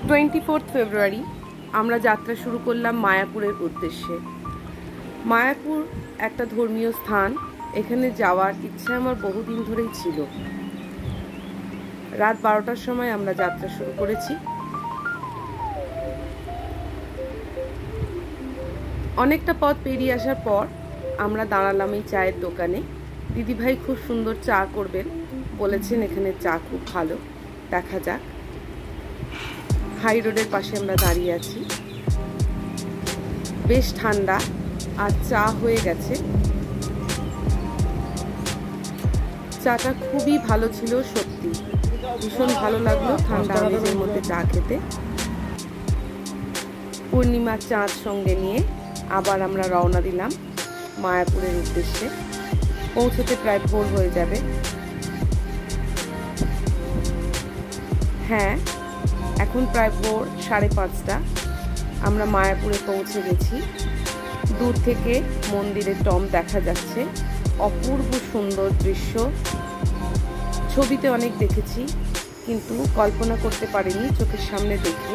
24 ফেব্রুয়ারি আমরা যাত্রা শুরু করলাম মায়াপুরের উদ্দেশ্যে। মায়াপুর একটা ধর্মীয় স্থান, এখানে যাওয়ার ইচ্ছা আমার বহুদিন ধরেই ছিল। রাত 12টার সময় আমরা যাত্রা শুরু করেছি। অনেকটা পথ পেরিয়ে আসার পর আমরা দাঁড়ালাম এই চায়ের দোকানে। দিদিভাই খুব সুন্দর চা করবেন বলেছেন, এখানে চা খুব ভালো। দেখা যাক। হাই রোডের পাশে আমরা দাঁড়িয়ে আছি, বেশ ঠান্ডা আর চা হয়ে গেছে। চাটা খুবই ভালো ছিল, সত্যি ভীষণ ভালো লাগলো ঠান্ডা আমেজের মধ্যে চা খেতে। পূর্ণিমার চাঁদ সঙ্গে নিয়ে আবার আমরা রওনা দিলাম মায়াপুরের উদ্দেশ্যে। পৌঁছতে প্রায় ভোর হয়ে যাবে। হ্যাঁ, এখন প্রায় ভোর 5:30। আমরা মায়াপুরে পৌঁছে গেছি। দূর থেকে মন্দিরের টম দেখা যাচ্ছে, অপূর্ব সুন্দর দৃশ্য। ছবিতে অনেক দেখেছি, কিন্তু কল্পনা করতে পারিনি চোখের সামনে দেখে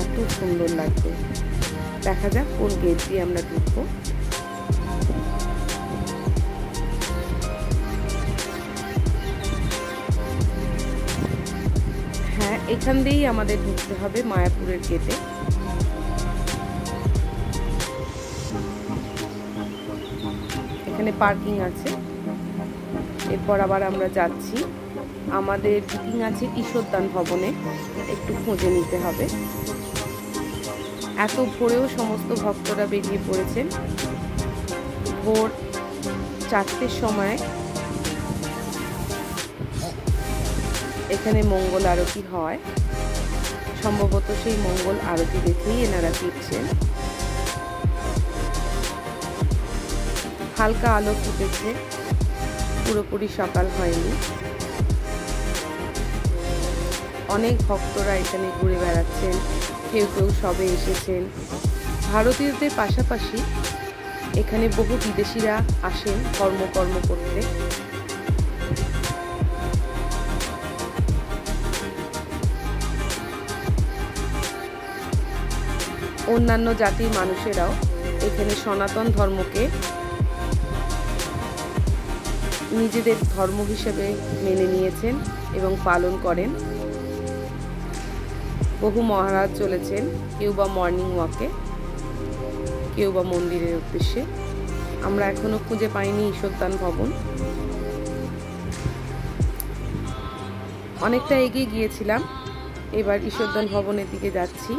এত সুন্দর লাগবে। দেখা যাক কোন গেট দিয়ে আমরা ঢুকবো। হ্যাঁ, এখান দিয়েই আমাদের ঢুকতে হবে মায়াপুরের গেটে। এখানে পার্কিং আছে। এরপর আবার আমরা যাচ্ছি, আমাদের বুকিং আছে ঈশ্বরদান ভবনে, একটু খুঁজে নিতে হবে। এত ভোরেও সমস্ত ভক্তরা বেরিয়ে পড়েছেন। ভোর 4টের সময় এখানে মঙ্গল আরতি হয়। সম্ভবত সেই মঙ্গল আরতি দেখেই এনারা ফিরছেন। হালকা আলো ফুটেছে, পুরোপুরি সকাল হয়নি। অনেক ভক্তরা এখানে ঘুরে বেড়াচ্ছেন, কেউ কেউ সবে এসেছেন। ভারতীয়দের পাশাপাশি এখানে বহু বিদেশিরা আসেন কর্ম করতে। অন্যান্য জাতির মানুষেরাও এখানে সনাতন ধর্মকে নিজেদের ধর্ম হিসেবে মেনে নিয়েছেন এবং পালন করেন। বহু মহারাজ চলেছেন, কেউ বা মর্নিং ওয়াকে, কেউ বা মন্দিরের উদ্দেশ্যে। আমরা এখনো খুঁজে পাইনি ঈশ্বরদান ভবন। অনেকটা এগিয়ে গিয়েছিলাম, এবার ঈশ্বরদান ভবনের দিকে যাচ্ছি।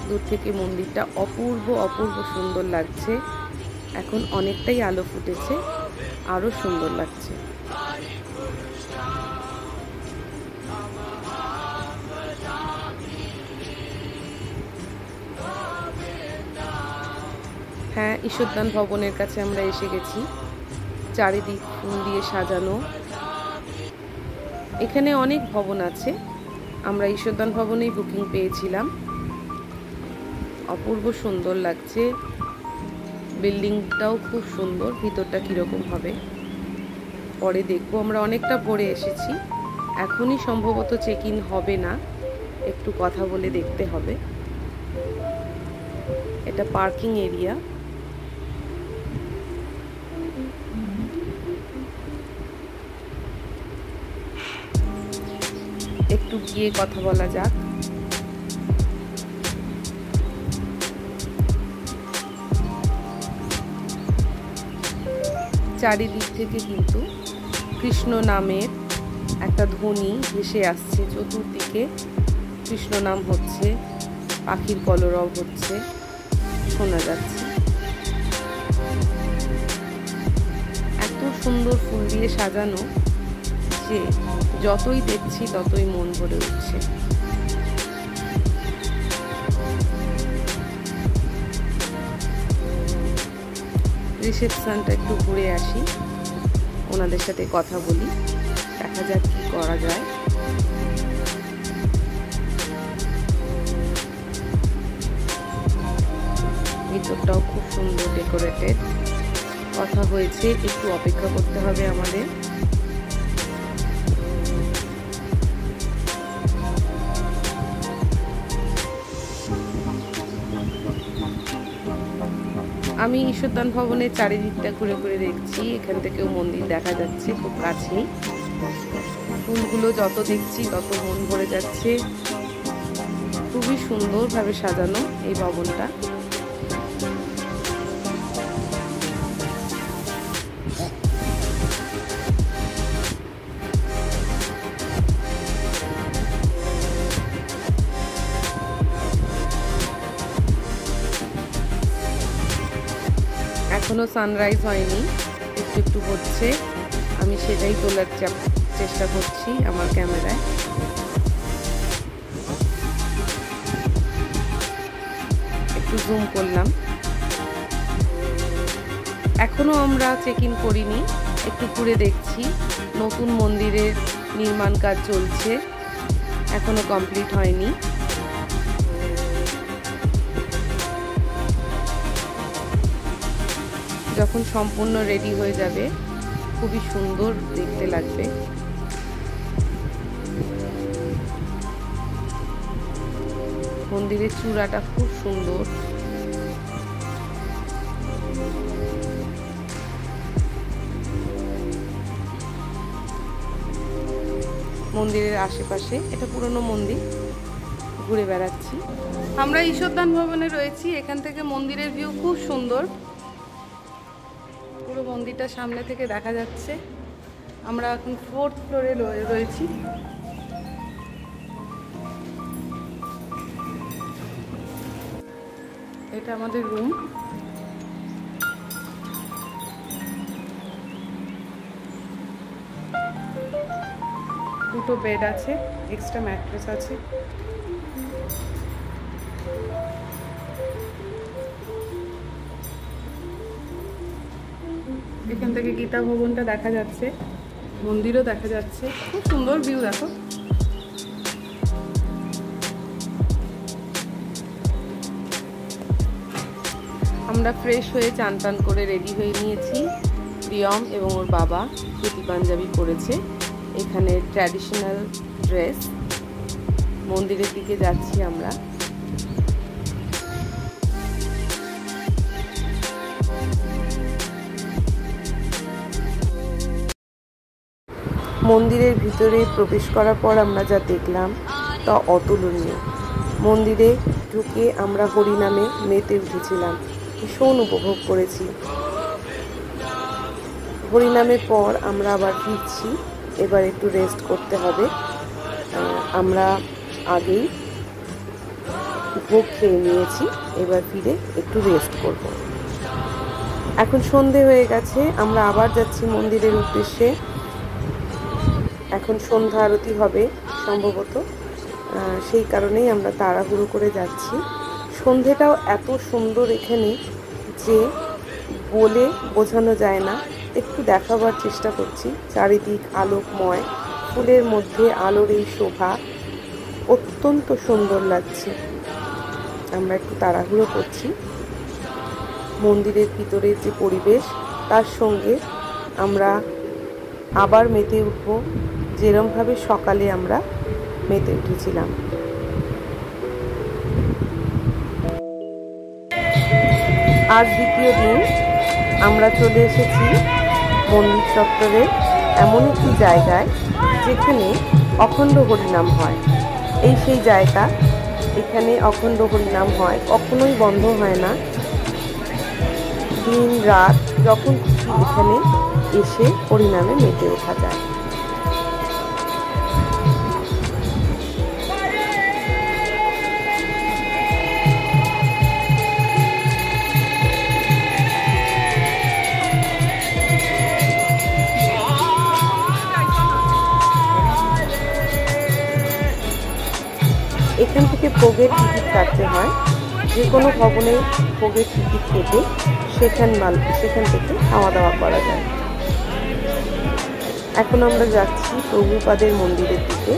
দূর থেকে মন্দিরটা অপূর্ব সুন্দর লাগছে। এখন অনেকটাই আলো ফুটেছে, আরো সুন্দর লাগছে। হ্যাঁ, ঈশ্বরদান ভবনের কাছে আমরা এসে গেছি। চারিদিক ফুল দিয়ে সাজানো। এখানে অনেক ভবন আছে, আমরা ঈশ্বরদান ভবনেই বুকিং পেয়েছিলাম। অপূর্ব সুন্দর লাগছে, বিল্ডিংটাও খুব সুন্দর। ভিতরটা কিরকম হবে পরে দেখবো। আমরা অনেকটা ভোরে এসেছি, এখনই সম্ভবত চেক ইন হবে না, একটু কথা বলে দেখতে হবে। এটা পার্কিং এরিয়া। একটু গিয়ে কথা বলা যাক। চারিদিক থেকে কিন্তু কৃষ্ণ নামের একটা ধ্বনি ভেসে আসছে। চতুর্দিকে কৃষ্ণ নাম হচ্ছে, পাখির কলরব হচ্ছে, শোনা যাচ্ছে। এত সুন্দর ফুল দিয়ে সাজানো যে যতই দেখছি ততই মন ভরে উঠছে। রিসেপশনটা একটু ঘুরে আসি, ওনাদের সাথে কথা বলি, দেখা যাক কি করা যায়। ভিতরটাও খুব সুন্দর ডেকোরেটেড। কথা হয়েছে, একটু অপেক্ষা করতে হবে আমাদের। আমি ঈশ্বরদান ভবনের চারিদিকটা ঘুরে ঘুরে দেখছি। এখান থেকেও মন্দির দেখা যাচ্ছে খুব কাছেই। ফুলগুলো যত দেখছি তত মন ভরে যাচ্ছে। খুবই সুন্দরভাবে সাজানো এই ভবনটা। এখনো সানরাইজ হয়নি, একটু একটু হচ্ছে। আমি সেটাই তোলার চেষ্টা করছি আমার ক্যামেরায়। একটু জুম করলাম। এখনো আমরা চেক ইন করিনি, একটু ঘুরে দেখছি। নতুন মন্দিরের নির্মাণ কাজ চলছে, এখনো কমপ্লিট হয়নি। যখন সম্পূর্ণ রেডি হয়ে যাবে খুবই সুন্দর দেখতে লাগবে। মন্দিরের চূড়াটা খুব সুন্দর। মন্দিরের আশেপাশে, এটা পুরনো মন্দির, ঘুরে বেড়াচ্ছি। আমরা ঈশ্বরদান ভবনে রয়েছি। এখান থেকে মন্দিরের ভিউ খুব সুন্দর। পুরো মন্দিরটা সামনে থেকে দেখা যাচ্ছে। আমরা এখন 4th ফ্লোরে রয়েছি। এটা আমাদের রুম। দুটো বেড আছে, এক্সট্রা ম্যাট্রেস আছে। এখান থেকে গীতা ভবনটা দেখা যাচ্ছে, মন্দিরও দেখা যাচ্ছে। খুব সুন্দর ভিউ দেখো। আমরা ফ্রেশ হয়ে চান টান করে রেডি হয়ে নিয়েছি। প্রিয়ম এবং ওর বাবা ধুতি পাঞ্জাবি পরেছে। এখানে ট্র্যাডিশনাল ড্রেস। মন্দিরের দিকে যাচ্ছি আমরা। মন্দিরের ভিতরে প্রবেশ করার পর আমরা যা দেখলাম তা অতুলনীয়। মন্দিরে ঢুকে আমরা হরিনামে মেতে উঠেছিলাম, ভীষণ উপভোগ করেছি। হরিনামের পর আমরা আবার ফিরছি। এবার একটু রেস্ট করতে হবে। আমরা আগেই ভোগ খেয়ে নিয়েছি, এবার ফিরে একটু রেস্ট করব। এখন সন্ধে হয়ে গেছে, আমরা আবার যাচ্ছি মন্দিরের উদ্দেশ্যে। এখন সন্ধ্যা আরতি হবে সম্ভবত, সেই কারণেই আমরা তাড়াহুড়ো করে যাচ্ছি। সন্ধেটাও এত সুন্দর এখানে যে বলে বোঝানো যায় না। একটু দেখাবার চেষ্টা করছি। চারিদিক আলোকময়, ফুলের মধ্যে আলোর এই শোভা অত্যন্ত সুন্দর লাগছে। আমরা একটু তাড়াহুড়ো করছি। মন্দিরের ভিতরের যে পরিবেশ, তার সঙ্গে আমরা আবার মেতে উঠব যেরমভাবে সকালে আমরা মেতে উঠেছিলাম। আজ দ্বিতীয় দিন আমরা চলে এসেছি মন্দির চত্বরের এমন একটি জায়গায় যেখানে অখণ্ড হরিনাম হয়। এই সেই জায়গা, এখানে অখণ্ড হরিনাম হয়, কখনোই বন্ধ হয় না। দিন রাত যখন খুশি এখানে এসে হরিনামে মেতে ওঠা যায়। এখান থেকে ভোগের টিকিট কাটতে হয়। যে কোনো ভবনে ভোগের টিকিট কেটে সেখান থেকে খাওয়া দাওয়া করা যায়। এখন আমরা যাচ্ছি প্রভুপাদের মন্দিরের দিকে।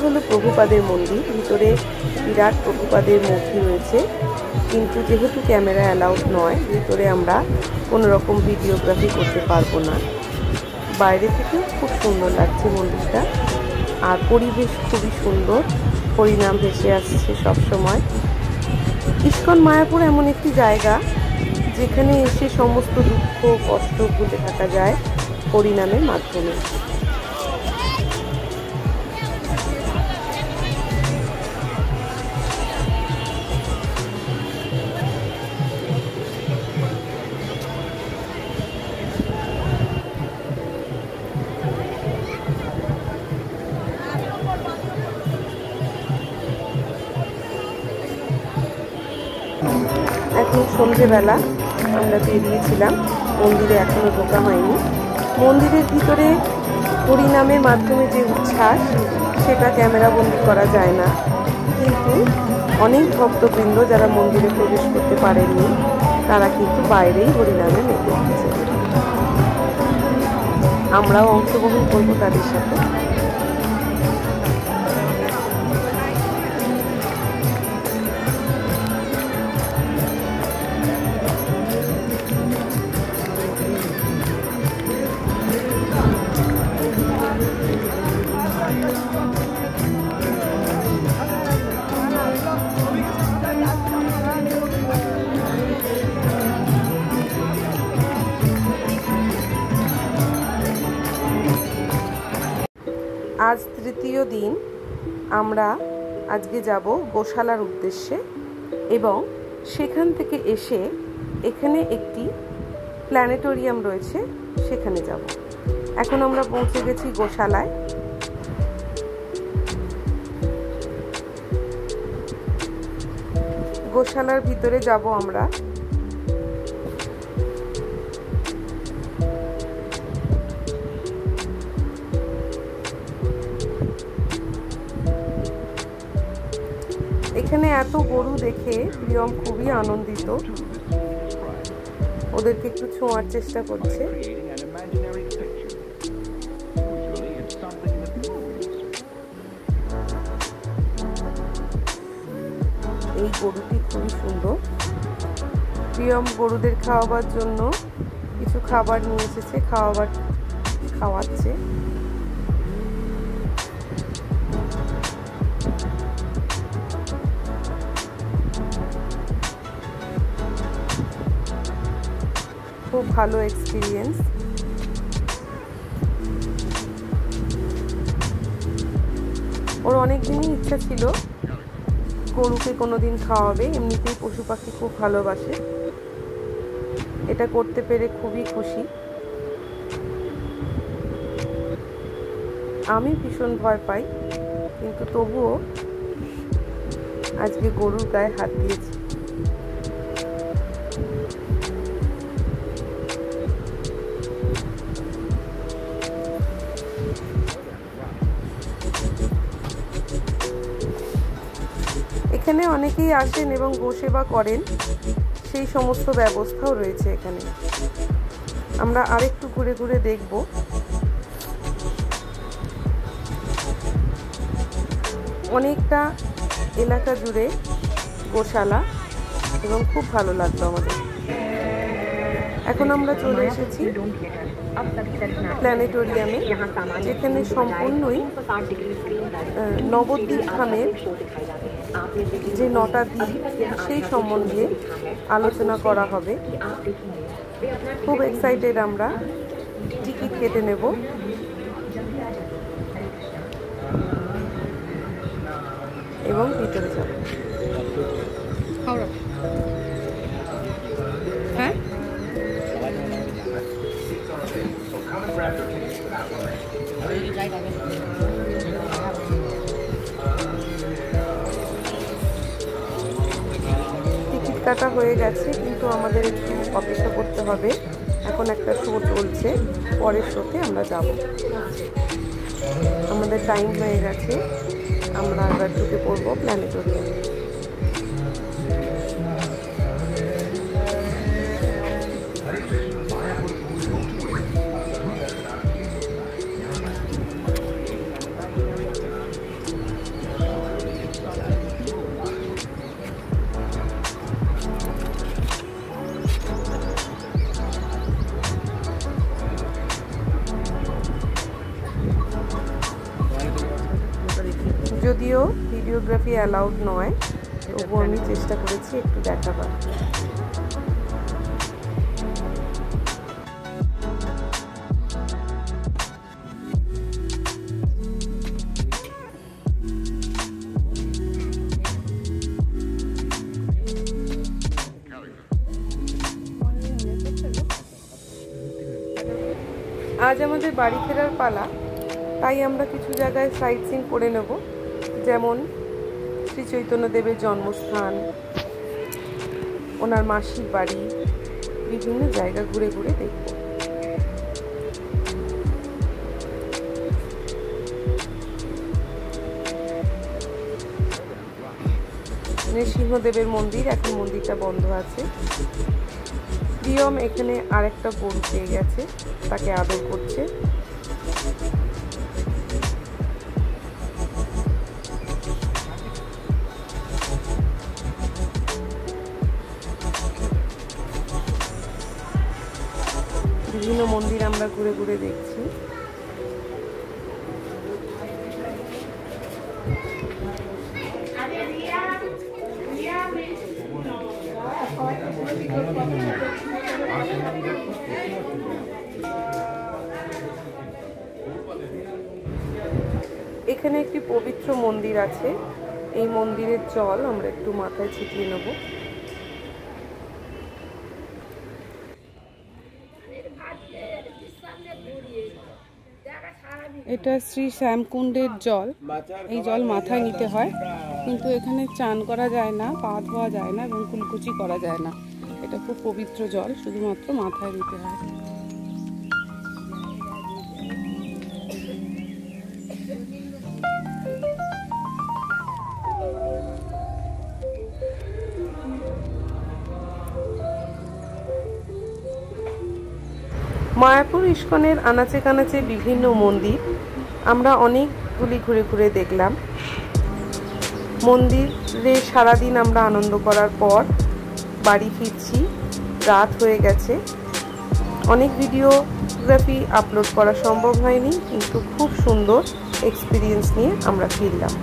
হলো প্রভুপাদের মন্দির। ভিতরে বিরাট প্রভুপাদের মূর্তি রয়েছে, কিন্তু যেহেতু ক্যামেরা অ্যালাউড নয়, ভিতরে আমরা কোনো রকম ভিডিওগ্রাফি করতে পারবো না। বাইরে থেকে খুব সুন্দর লাগছে মন্দিরটা, আর পরিবেশ খুবই সুন্দর, হরিনাম ভেসে আসছে সবসময়। ইস্কন মায়াপুর এমন একটি জায়গা যেখানে এসে সমস্ত দুঃখ কষ্ট ভুলে থাকা যায় হরিনামের মাধ্যমে। এখন সন্ধেবেলা আমরা বেরিয়েছিলাম, মন্দিরে এখনো ঢোকা হয়নি। মন্দিরের ভিতরে হরিনামের মাধ্যমে যে উচ্ছ্বাস, সেটা ক্যামেরাবন্দি করা যায় না, কিন্তু অনেক ভক্তবৃন্দ যারা মন্দিরে প্রবেশ করতে পারেননি তারা কিন্তু বাইরেই হরিনামে মেতে উঠেছে। আমরাও অংশগ্রহণ করবো তাদের সাথে। আজ তৃতীয় দিন। আমরা আজকে যাব গোশালার উদ্দেশ্যে, এবং সেখান থেকে এসে এখানে একটি প্ল্যানেটোরিয়াম রয়েছে, সেখানে যাব। এখন আমরা পৌঁছে গেছি গোশালায়। গোশালার ভিতরে যাব আমরা। এখানে এত গরু দেখে প্রিয়ম খুবই আনন্দিত, ওদেরকে একটু ছোঁয়ার চেষ্টা করছে। এই গরুটি খুবই সুন্দর। প্রিয়ম গরুদের খাওয়াবার জন্য কিছু খাবার নিয়ে এসেছে, খাওয়াচ্ছে। খুব ভালো এক্সপিরিয়েন্স। ওর অনেক দিনই ইচ্ছা ছিল গরুকে কোনোদিন খাওয়াবে, এমনিতেই পশু পাখি খুব ভালোবাসে। এটা করতে পেরে খুবই খুশি। আমি ভীষণ ভয় পাই, কিন্তু তবুও আজকে গরুর গায়ে হাত দিয়েছি। এখানে অনেকেই আসেন এবং গোসেবা করেন, সেই সমস্ত ব্যবস্থাও রয়েছে এখানে। আমরা আরেকটু ঘুরে ঘুরে দেখব। অনেকটা এলাকা জুড়ে গোশালা, এবং খুব ভালো লাগলো আমাদের। এখন আমরা চলে এসেছি প্ল্যানেটোরিয়ামে, যেখানে সম্পূর্ণই নবদ্বীপ ধামের যে 9টা দ্বীপ, সেই সম্বন্ধে আলোচনা করা হবে। খুব এক্সাইটেড আমরা। টিকিট কেটে নেব। এবং ভিতরে যাব। হ্যাঁ, টিকিট কাটা হয়ে গেছে, কিন্তু আমাদের একটু অপেক্ষা করতে হবে। এখন একটা শো চলছে, পরের শোতে আমরা যাব। আমাদের টাইম হয়ে গেছে, আমরা এবার ঢুকে পড়বো প্ল্যানেটোরিয়ামে। ফটোগ্রাফি অ্যালাউড নয়, তবুও আমি চেষ্টা করেছি একটু দেখাবার। আজ আমাদের বাড়ি ফেরার পালা, তাই আমরা কিছু জায়গায় সাইট সিইং করে নেব, যেমন শ্রী চৈতন্যদেবের জন্মস্থান, ওনার মাসির বাড়ি, বিভিন্ন জায়গা ঘুরে ঘুরে দেখব। নৃসিংহদেবের মন্দির, এখন মন্দিরটা বন্ধ আছে। প্রিয়ম এখানে আরেকটা গরু পেয়ে গেছে, তাকে আদর করছে। বিভিন্ন মন্দির আমরা ঘুরে ঘুরে দেখছি। এখানে একটি পবিত্র মন্দির আছে, এই মন্দিরের জল আমরা একটু মাথায় ছিটিয়ে নেব। এটা শ্রী শ্যামকুণ্ডের জল, এই জল মাথায় নিতে হয়, কিন্তু এখানে চান করা যায় না, পা ধোয়া যায় না এবং কুলকুচি করা যায় না। এটা খুব পবিত্র জল, শুধুমাত্র মাথায় দিতে হয়। মায়াপুর ইস্কনের আনাচে কানাচে বিভিন্ন মন্দির আমরা অনেকগুলি ঘুরে ঘুরে দেখলাম। মন্দিরে সারাদিন আমরা আনন্দ করার পর বাড়ি ফিরছি, রাত হয়ে গেছে। অনেক ভিডিওগ্রাফি আপলোড করা সম্ভব হয়নি, কিন্তু খুব সুন্দর এক্সপিরিয়েন্স নিয়ে আমরা ফিরলাম।